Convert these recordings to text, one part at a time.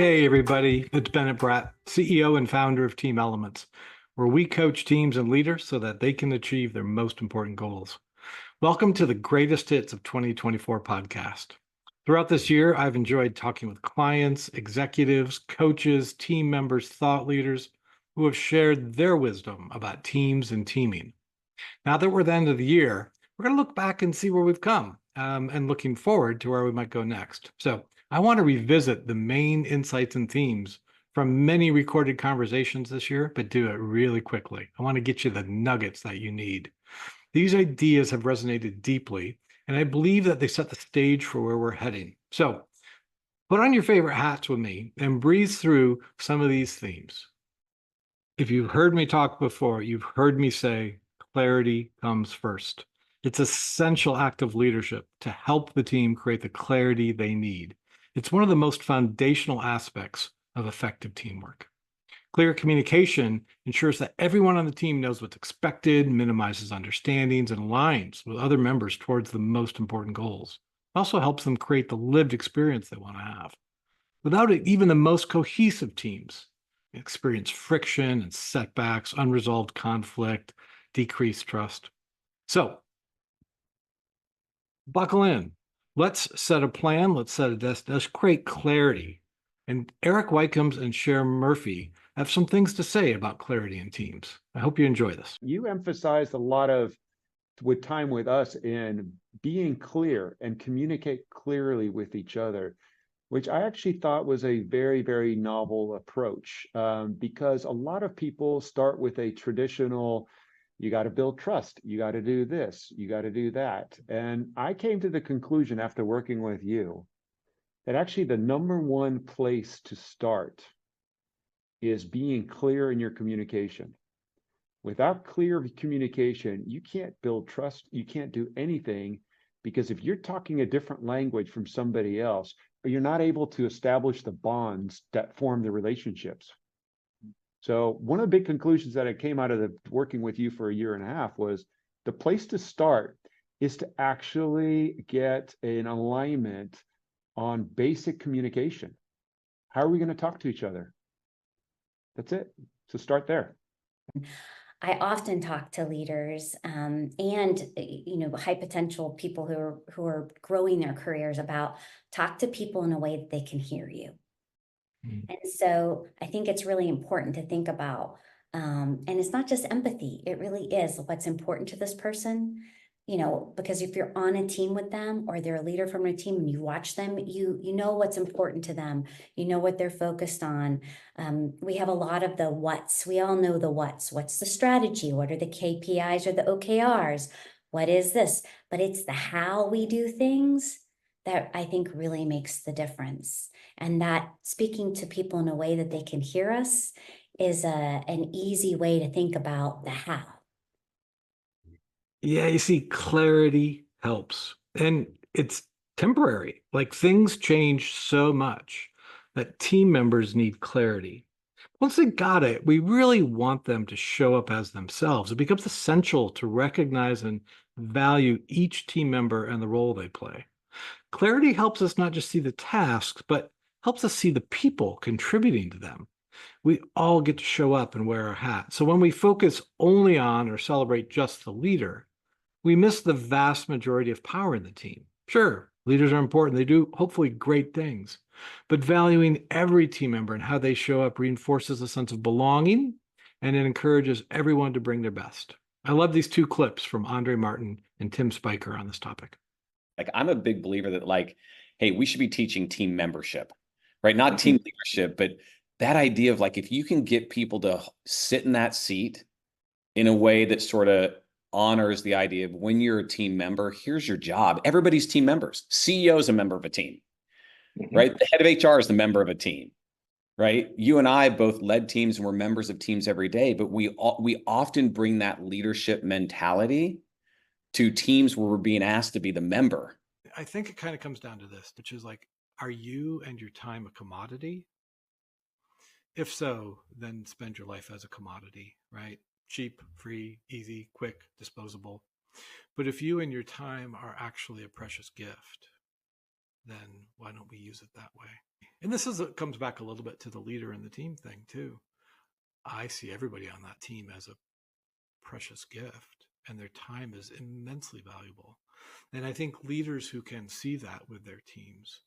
Hey, everybody. It's Bennett Bratt, CEO and founder of Team Elements, where we coach teams and leaders so that they can achieve their most important goals. Welcome to the Greatest Hits of 2024 podcast. Throughout this year, I've enjoyed talking with clients, executives, coaches, team members, thought leaders who have shared their wisdom about teams and teaming. Now that we're at the end of the year, we're going to look back and see where we've come and looking forward to where we might go next. So I want to revisit the main insights and themes from many recorded conversations this year, but do it really quickly. I want to get you the nuggets that you need. These ideas have resonated deeply, and I believe that they set the stage for where we're heading. So put on your favorite hats with me and breeze through some of these themes. If you've heard me talk before, you've heard me say clarity comes first. It's an essential act of leadership to help the team create the clarity they need. It's one of the most foundational aspects of effective teamwork. Clear communication ensures that everyone on the team knows what's expected, minimizes understandings, and aligns with other members towards the most important goals. It also helps them create the lived experience they want to have. Without it, even the most cohesive teams experience friction and setbacks, unresolved conflict, decreased trust. So buckle in. Let's set a plan. Let's set a destination. Let's create clarity. And Eric Wycombs and Cher Murphy have some things to say about clarity in teams. I hope you enjoy this. You emphasized a lot of with time with us in being clear and communicate clearly with each other, which I actually thought was a very, very novel approach, because a lot of people start with a traditional, you got to build trust, you got to do this, you got to do that. And I came to the conclusion after working with you that actually the number one place to start is being clear in your communication. Without clear communication, you can't build trust, you can't do anything, because if you're talking a different language from somebody else, you're not able to establish the bonds that form the relationships. So one of the big conclusions that I came out of the working with you for a year and a half was the place to start is to actually get an alignment on basic communication. How are we going to talk to each other? That's it. So start there. I often talk to leaders and high potential people who are growing their careers about talk to people in a way that they can hear you. And so I think it's really important to think about, and it's not just empathy, it really is what's important to this person, because if you're on a team with them or they're a leader from a team and you watch them, you know what's important to them, you know what they're focused on. We have a lot of the what's, we all know the what's the strategy, what are the KPIs or the OKRs, what is this, but it's the how we do things that I think really makes the difference. And that speaking to people in a way that they can hear us is an easy way to think about the how. Yeah, you see, clarity helps. And it's temporary. Like things change so much that team members need clarity. Once they got it, we really want them to show up as themselves. It becomes essential to recognize and value each team member and the role they play. Clarity helps us not just see the tasks, but helps us see the people contributing to them. We all get to show up and wear a hat. So when we focus only on or celebrate just the leader, we miss the vast majority of power in the team. Sure, leaders are important. They do hopefully great things, but valuing every team member and how they show up reinforces a sense of belonging, and it encourages everyone to bring their best. I love these two clips from Andre Martin and Tim Spiker on this topic. Like, I'm a big believer that, like, hey, we should be teaching team membership, right? Not team leadership, but that idea of, like, if you can get people to sit in that seat in a way that sort of honors the idea of when you're a team member, here's your job. Everybody's team members. CEO is a member of a team, right? The head of HR is the member of a team, right? You and I both led teams and we're members of teams every day, but we often bring that leadership mentality to teams where we're being asked to be the member. I think it kind of comes down to this, which is like, are you and your time a commodity? If so, then spend your life as a commodity, right? Cheap, free, easy, quick, disposable. But if you and your time are actually a precious gift, then why don't we use it that way? And this is comes back a little bit to the leader and the team thing too. I see everybody on that team as a precious gift, and their time is immensely valuable. And I think leaders who can see that with their teams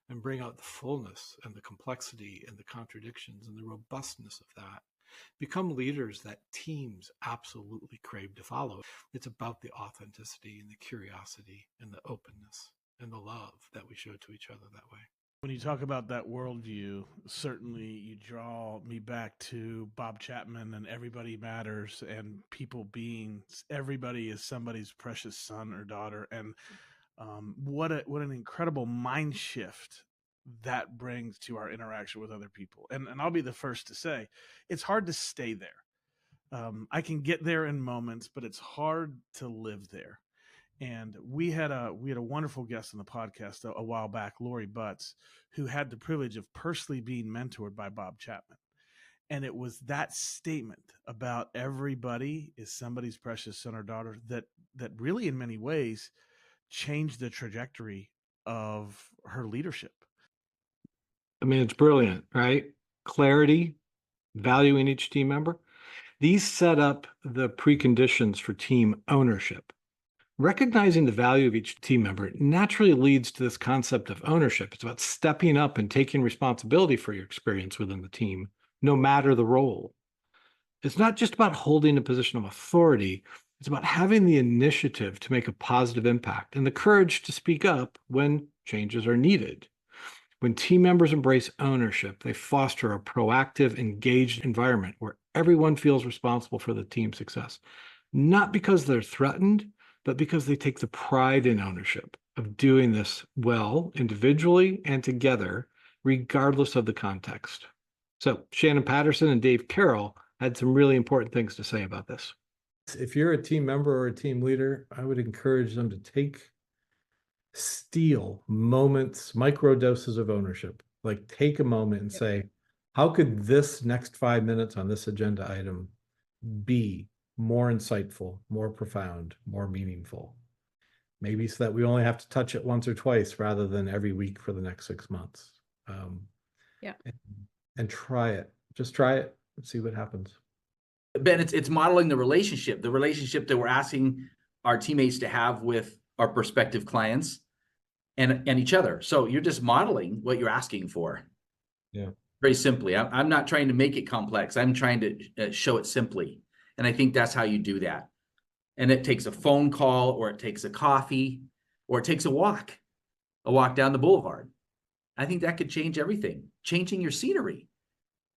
and bring out the fullness and the complexity and the contradictions and the robustness of that become leaders that teams absolutely crave to follow. It's about the authenticity and the curiosity and the openness and the love that we show to each other that way. When you talk about that worldview, certainly you draw me back to Bob Chapman and Everybody Matters and people being, everybody is somebody's precious son or daughter. And what an incredible mind shift that brings to our interaction with other people. And I'll be the first to say, it's hard to stay there. I can get there in moments, but it's hard to live there. And we had a wonderful guest on the podcast a while back, Lori Butts, who had the privilege of personally being mentored by Bob Chapman. And it was that statement about everybody is somebody's precious son or daughter that really in many ways changed the trajectory of her leadership. I mean, it's brilliant, right? Clarity, valuing each team member. These set up the preconditions for team ownership. Recognizing the value of each team member naturally leads to this concept of ownership. It's about stepping up and taking responsibility for your experience within the team, no matter the role. It's not just about holding a position of authority. It's about having the initiative to make a positive impact and the courage to speak up when changes are needed. When team members embrace ownership, they foster a proactive, engaged environment where everyone feels responsible for the team's success, not because they're threatened, but because they take the pride in ownership of doing this well, individually and together, regardless of the context. So Shannon Patterson and Dave Carroll had some really important things to say about this. If you're a team member or a team leader, I would encourage them to steal moments, micro doses of ownership. Like take a moment and say, how could this next 5 minutes on this agenda item be more insightful, more profound, more meaningful? Maybe so that we only have to touch it once or twice rather than every week for the next 6 months. And try it. Just try it and see what happens. Ben, it's modeling the relationship that we're asking our teammates to have with our prospective clients and each other. So you're just modeling what you're asking for. Yeah. Very simply. I'm not trying to make it complex. I'm trying to show it simply. And I think that's how you do that. And it takes a phone call, or it takes a coffee, or it takes a walk down the boulevard. I think that could change everything. Changing your scenery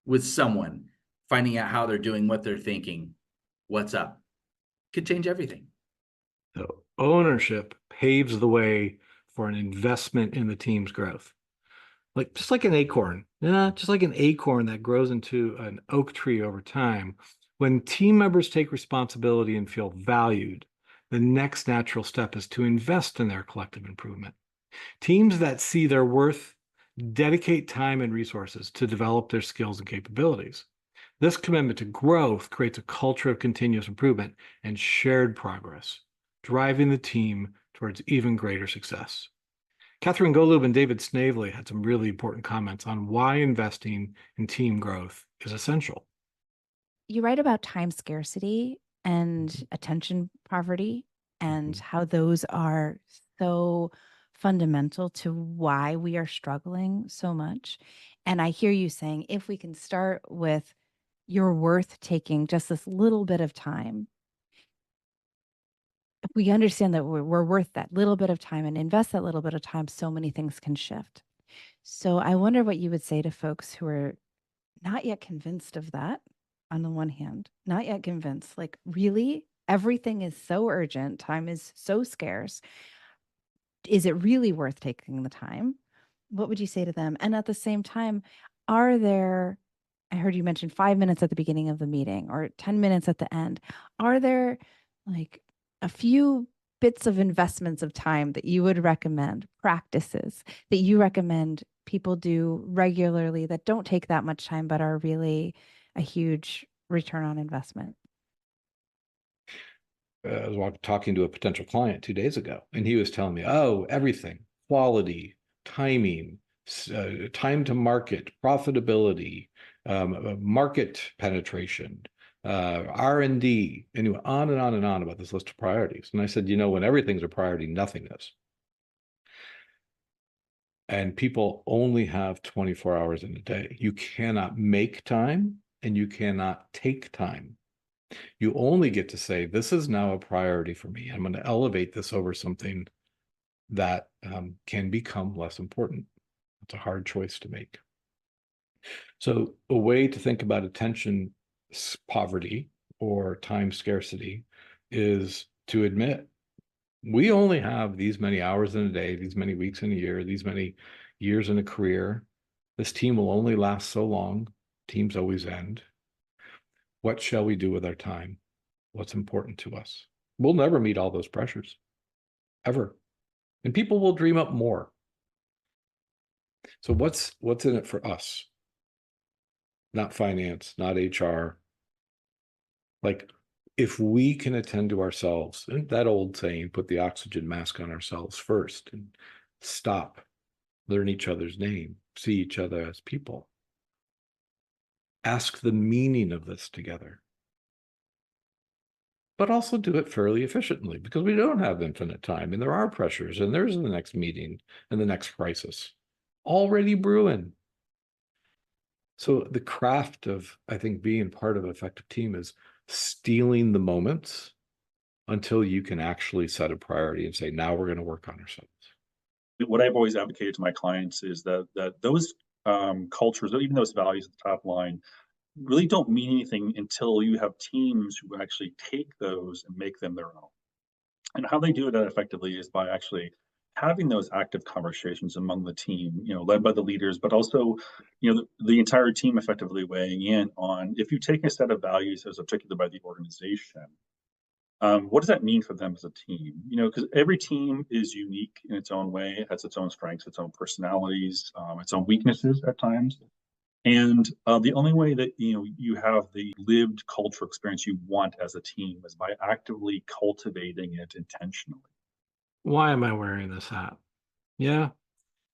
with someone, finding out how they're doing, what they're thinking, what's up, could change everything. So ownership paves the way for an investment in the team's growth. Just like an acorn, just like an acorn that grows into an oak tree over time. When team members take responsibility and feel valued, the next natural step is to invest in their collective improvement. Teams that see their worth dedicate time and resources to develop their skills and capabilities. This commitment to growth creates a culture of continuous improvement and shared progress, driving the team towards even greater success. Catherine Golub and David Snavely had some really important comments on why investing in team growth is essential. You write about time scarcity and attention poverty and how those are so fundamental to why we are struggling so much. And I hear you saying, if we can start with you're worth taking just this little bit of time, if we understand that we're worth that little bit of time and invest that little bit of time, so many things can shift. So I wonder what you would say to folks who are not yet convinced of that. On the one hand, not yet convinced, like really everything is so urgent, time is so scarce. Is it really worth taking the time? What would you say to them? And at the same time, I heard you mention 5 minutes at the beginning of the meeting or 10 minutes at the end. Are there like a few bits of investments of time that you would recommend, practices that you recommend people do regularly that don't take that much time, but are really a huge return on investment? I was talking to a potential client 2 days ago, and he was telling me, everything, quality, timing, time to market, profitability, market penetration, R&D, anyway, on and on and on about this list of priorities. And I said, when everything's a priority, nothing is. And people only have 24 hours in a day. You cannot make time and you cannot take time. You only get to say, this is now a priority for me. I'm going to elevate this over something that can become less important. It's a hard choice to make. So a way to think about attention poverty or time scarcity is to admit we only have these many hours in a day, these many weeks in a year, these many years in a career. This team will only last so long. Teams always end. What shall we do with our time? What's important to us? We'll never meet all those pressures, ever. And people will dream up more. So what's in it for us? Not finance, not HR. Like, if we can attend to ourselves, and that old saying, put the oxygen mask on ourselves first and stop, learn each other's name, see each other as people. Ask the meaning of this together. But also do it fairly efficiently, because we don't have infinite time and there are pressures, and there's the next meeting and the next crisis already brewing. So the craft of, I think, being part of an effective team is stealing the moments until you can actually set a priority and say, now we're going to work on ourselves. What I've always advocated to my clients is that those cultures, even those values at the top line, really don't mean anything until you have teams who actually take those and make them their own. And how they do that effectively is by actually having those active conversations among the team, led by the leaders, but also, the entire team effectively weighing in on, if you take a set of values as articulated by the organization, what does that mean for them as a team? Because every team is unique in its own way, it has its own strengths, its own personalities, its own weaknesses at times. And the only way that you have the lived cultural experience you want as a team is by actively cultivating it intentionally. Why am I wearing this hat? Yeah.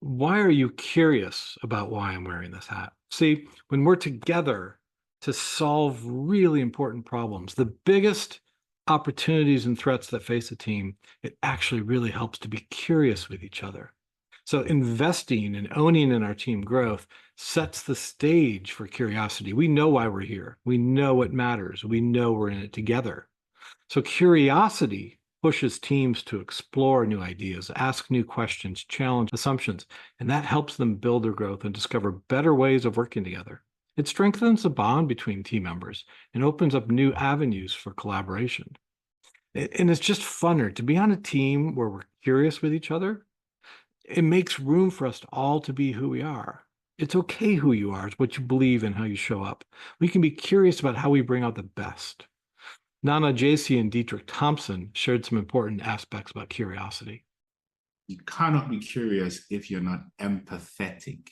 Why are you curious about why I'm wearing this hat? See, when we're together to solve really important problems, the biggest opportunities and threats that face a team, it actually really helps to be curious with each other. So investing and owning in our team growth sets the stage for curiosity. We know why we're here. We know what matters. We know we're in it together. So curiosity pushes teams to explore new ideas, ask new questions, challenge assumptions, and that helps them build their growth and discover better ways of working together. It strengthens the bond between team members and opens up new avenues for collaboration. And it's just funner to be on a team where we're curious with each other. It makes room for us all to be who we are. It's okay who you are, it's what you believe and how you show up. We can be curious about how we bring out the best. Nana Jacy and Dietrich Thompson shared some important aspects about curiosity. You cannot be curious if you're not empathetic.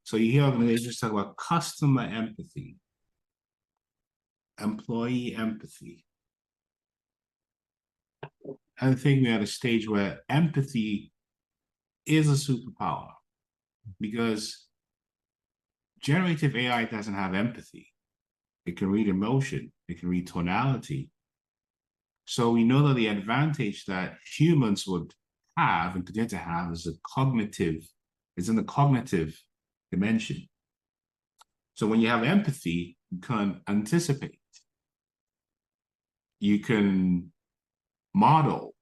So you hear organizations talk about customer empathy, employee empathy. I think we're at a stage where empathy is a superpower, because generative AI doesn't have empathy. It can read emotion, it can read tonality. So we know that the advantage that humans would have and continue to have is in the cognitive dimension. So when you have empathy, you can anticipate, you can model,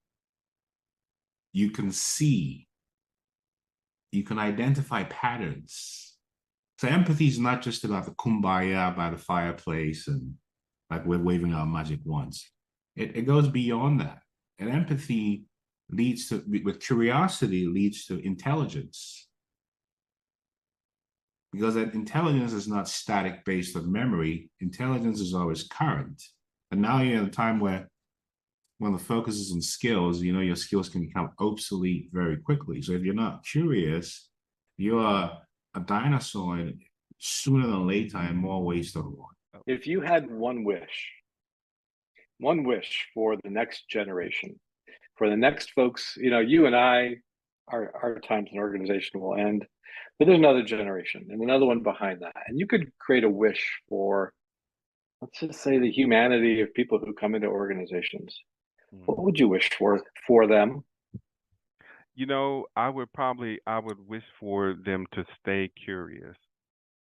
you can see, you can identify patterns. So empathy is not just about the kumbaya by the fireplace and like we're waving our magic wands. It goes beyond that. And empathy leads to, with curiosity, leads to intelligence. Because that intelligence is not static based on memory. Intelligence is always current. And now you're at a time where when the focus is on skills, your skills can become obsolete very quickly. So if you're not curious, you are a dinosaur, and sooner than later, in more ways than one. If you had one wish for the next generation, for the next folks, you and I, our times in organization will end, but there's another generation and another one behind that. And you could create a wish for, let's just say, the humanity of people who come into organizations. What would you wish for them? You know, I would wish for them to stay curious.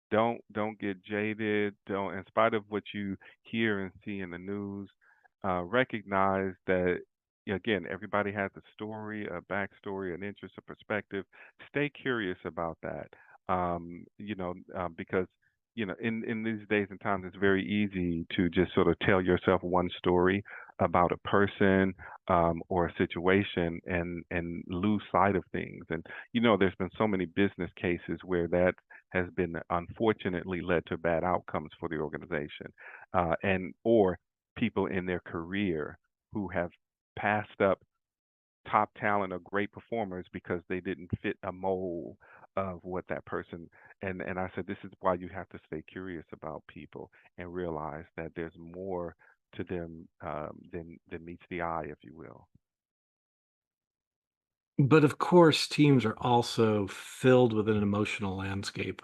Don't get jaded. Don't, in spite of what you hear and see in the news, recognize that again, everybody has a story, a backstory, an interest, a perspective. Stay curious about that. Because in these days and times, it's very easy to just sort of tell yourself one story about a person or a situation and lose sight of things. And there's been so many business cases where that has been unfortunately led to bad outcomes for the organization, and or people in their career who have passed up top talent or great performers because they didn't fit a mold of what that person. And I said, this is why you have to stay curious about people and realize that there's more to them than meets the eye, if you will. But of course, teams are also filled with an emotional landscape.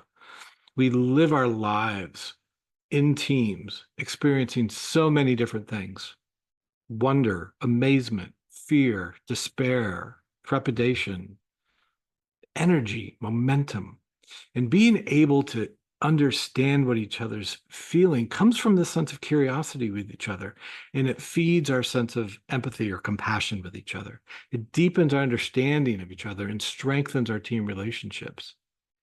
We live our lives in teams, experiencing so many different things: wonder, amazement, fear, despair, trepidation, energy, momentum. And being able to understand what each other's feeling comes from this sense of curiosity with each other, and it feeds our sense of empathy or compassion with each other. It deepens our understanding of each other and strengthens our team relationships.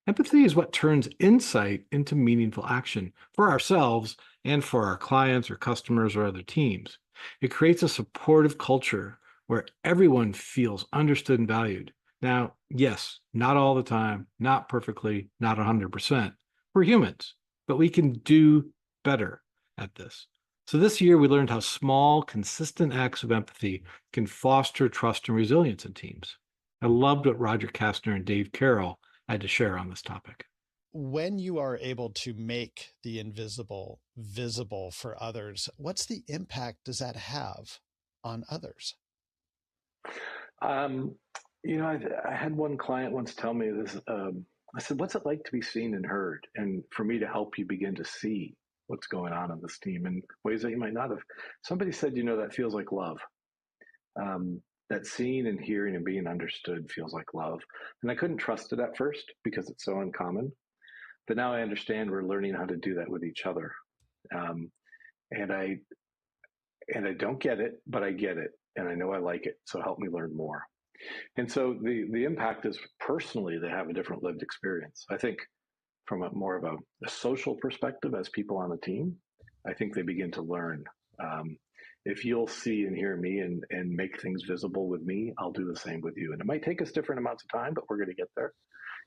Empathy is what turns insight into meaningful action for ourselves and for our clients or customers or other teams. It creates a supportive culture where everyone feels understood and valued. Now, yes, not all the time, not perfectly, not 100%. We're humans, but we can do better at this. So this year, we learned how small, consistent acts of empathy can foster trust and resilience in teams. I loved what Roger Kastner and Dave Carroll had to share on this topic. When you are able to make the invisible visible for others, what's the impact does that have on others? I had one client once tell me this. I said, "What's it like to be seen and heard?" And for me to help you begin to see what's going on in this team in ways that you might not have. Somebody said, that feels like love. That seeing and hearing and being understood feels like love. And I couldn't trust it at first because it's so uncommon. But now I understand we're learning how to do that with each other. And I don't get it, but I get it. And I know I like it. So help me learn more. And so the impact is personally they have a different lived experience. I think from more of a social perspective as people on the team, I think they begin to learn. If you'll see and hear me and make things visible with me, I'll do the same with you. And it might take us different amounts of time, but we're going to get there.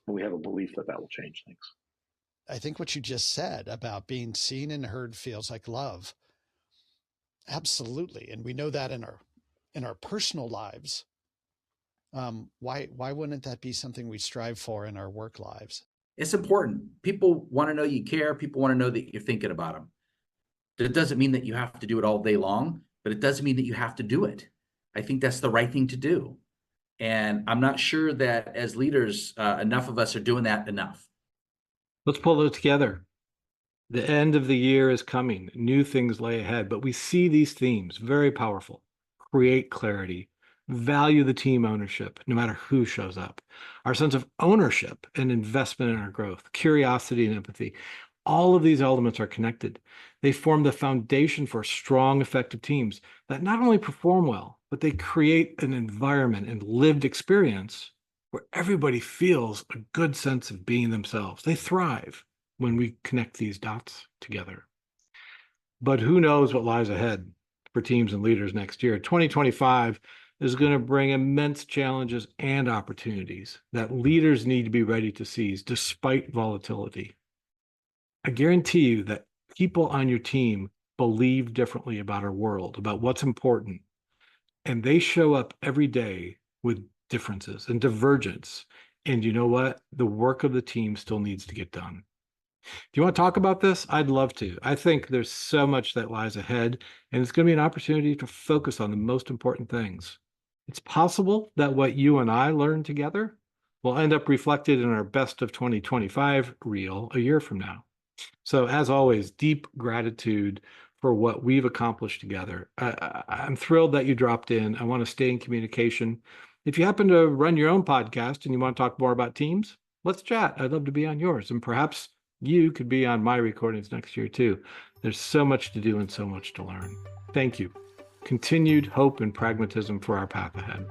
And we have a belief that will change things. I think what you just said about being seen and heard feels like love. Absolutely. And we know that in our personal lives. Why wouldn't that be something we strive for in our work lives? It's important. People want to know you care. People want to know that you're thinking about them. It doesn't mean that you have to do it all day long, but it doesn't mean that you have to do it. I think that's the right thing to do. And I'm not sure that as leaders, enough of us are doing that enough. Let's pull it together. The end of the year is coming. New things lay ahead, but we see these themes very powerful. Create clarity, value the team ownership, no matter who shows up. Our sense of ownership and investment in our growth, curiosity and empathy. All of these elements are connected. They form the foundation for strong, effective teams that not only perform well, but they create an environment and lived experience where everybody feels a good sense of being themselves. They thrive when we connect these dots together. But who knows what lies ahead for teams and leaders next year? 2025 is going to bring immense challenges and opportunities that leaders need to be ready to seize despite volatility. I guarantee you that people on your team believe differently about our world, about what's important, and they show up every day with differences and divergence. And you know what? The work of the team still needs to get done. Do you want to talk about this? I'd love to. I think there's so much that lies ahead, and it's going to be an opportunity to focus on the most important things. It's possible that what you and I learned together will end up reflected in our best of 2025 reel a year from now. So as always, deep gratitude for what we've accomplished together. I'm thrilled that you dropped in. I want to stay in communication. If you happen to run your own podcast and you want to talk more about teams, let's chat. I'd love to be on yours. And perhaps you could be on my recordings next year too. There's so much to do and so much to learn. Thank you. Continued hope and pragmatism for our path ahead.